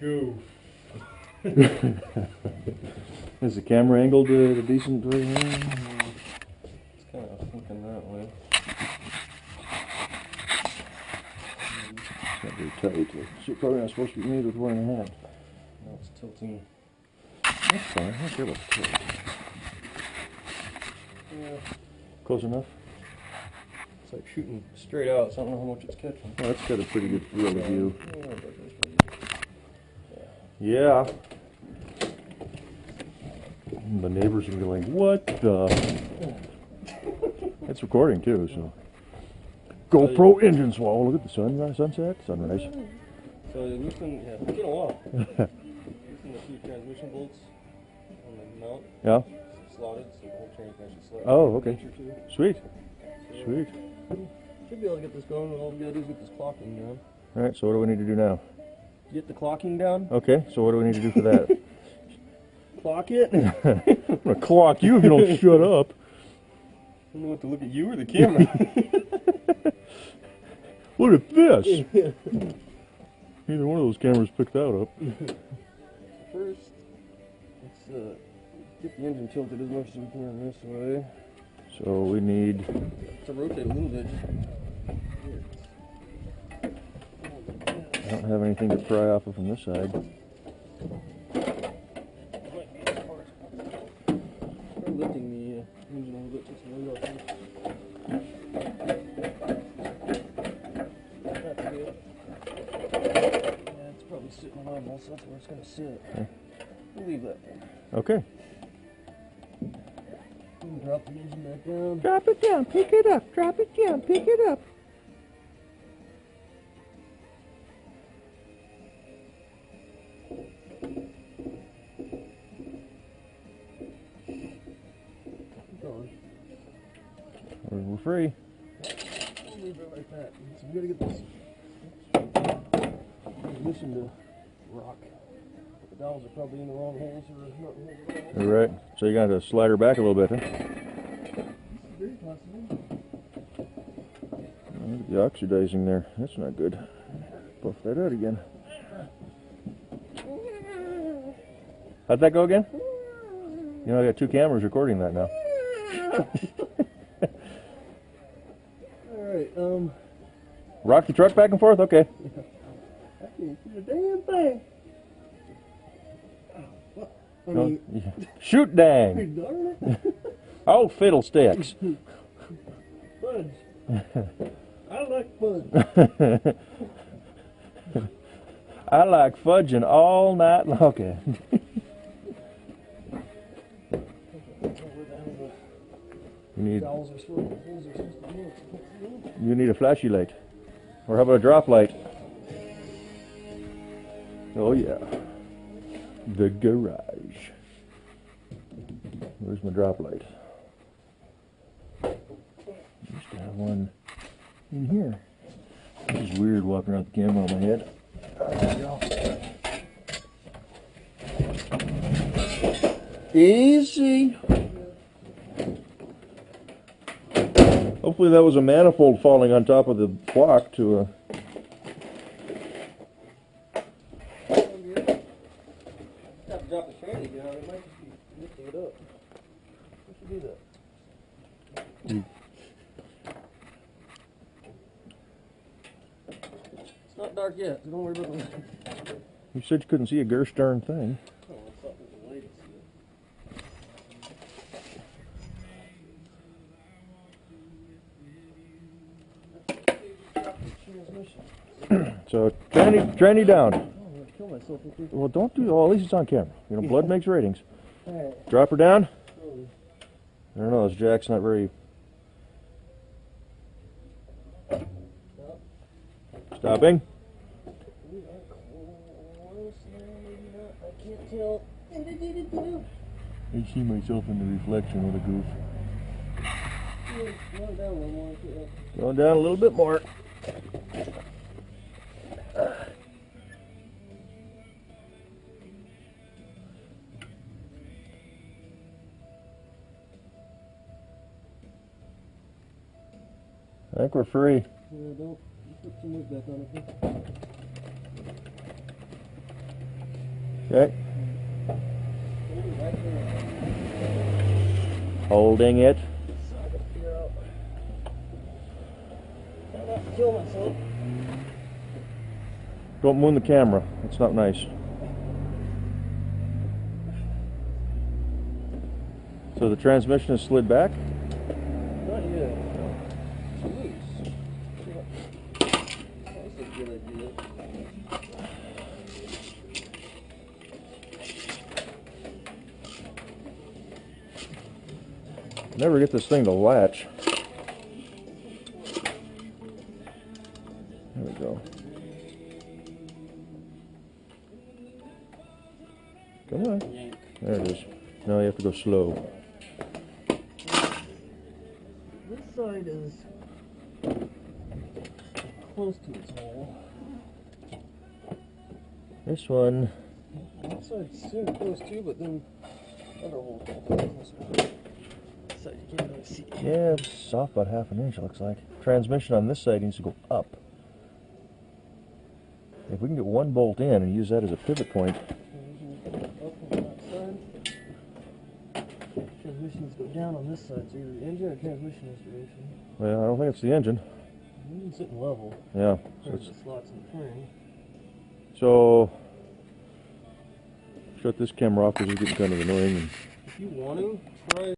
Goof. Is the camera angled a decent way? It's kind of looking that way. It's not very tight. It's probably not supposed to be made with 1.5. No, it's tilting. That's fine. I don't care about the tilt. Yeah. Close enough? It's like shooting straight out, so I don't know how much it's catching. Oh, that's got a pretty good field of view. Yeah. Yeah. The neighbors are going, what the? It's recording too, so. GoPro engine swallow. Look at the sunset, sunrise. So you loosen, yeah, it's been a while. Loosen the 2 transmission bolts on the mount. Yeah. Slotted, so the whole train can actually slide. Oh, okay. Sweet. So Sweet. Should be able to get this going. All we gotta do is get this clocking down. All right. So what do we need to do now? Get the clocking down. Okay. So what do we need to do for that? Clock it. I'm gonna clock you if you don't shut up. I don't know what to look at, you or the camera. Look at this. Neither one of those cameras picked that up. First, let's get the engine tilted as much as we can this way. So we need. To rotate a little bit. I don't have anything to pry off of from this side. Start lifting the engine a little bit just a little bit. That's good. Yeah, it's probably sitting level, so that's where it's going to sit. Okay. We'll leave that there. Okay. Drop the engine back down. Drop it down, pick it up, drop it down, pick it up. We're free. We'll leave it like that. So we gotta get this transmission to rock. The dowels are probably in the wrong holes or not in the holes. All right. So you got to slide her back a little bit, huh? Very possible. Look at the oxidizing there. That's not good. Puff that out again. How'd that go again? You know, I got 2 cameras recording that now. Alright, Rock the truck back and forth? Okay. I can't see a damn thing. I No, mean, yeah. Shoot dang! darn it. Oh, fiddlesticks. Fudge. I like fudge. I like fudging all night long. Okay. You need a flashy light. Or how about a drop light? Oh yeah. The garage. Where's my drop light? I used to have one in here. This is weird walking around with the camera on my head. There we go. Easy. Hopefully that was a manifold falling on top of the block to Drop the tranny down, it might just be lifting it up. We should do that. It's not dark yet, so don't worry about the light. You said you couldn't see a gosh darn thing. Oh, I thought there was a light. So tranny down. Oh, I'm gonna kill myself with this. Well, don't do. Well, at least it's on camera. You know, blood makes ratings. Alright. Drop her down. I don't know. This jack's not very. Stopping. We are close now, maybe not. I can't tell. I see myself in the reflection. What a goof. Going down a little more. Going down a little bit more. I think we're free. Yeah, don't put some weight back on it. Okay. Holding it. Kill myself. Don't moon the camera. It's not nice. So the transmission is slid back? Not yet. It's loose. That's a good idea. Never get this thing to latch. There we go. Come on. Yank. There it is. Now you have to go slow. This side is close to its hole. This one. That side's soon close too, but then other hole. This one. This side you can't really see. Yeah, it's off about ½ an inch, it looks like. Transmission on this side needs to go up. If we can get one bolt in and use that as a pivot point. Up on that side. Transmissions go down on this side, so either the engine or transmission installation. Well, I don't think it's the engine. The engine's sitting level. Yeah. So, There's the slots in the frame. so shut this camera off because it's getting kind of annoying. If you want to, try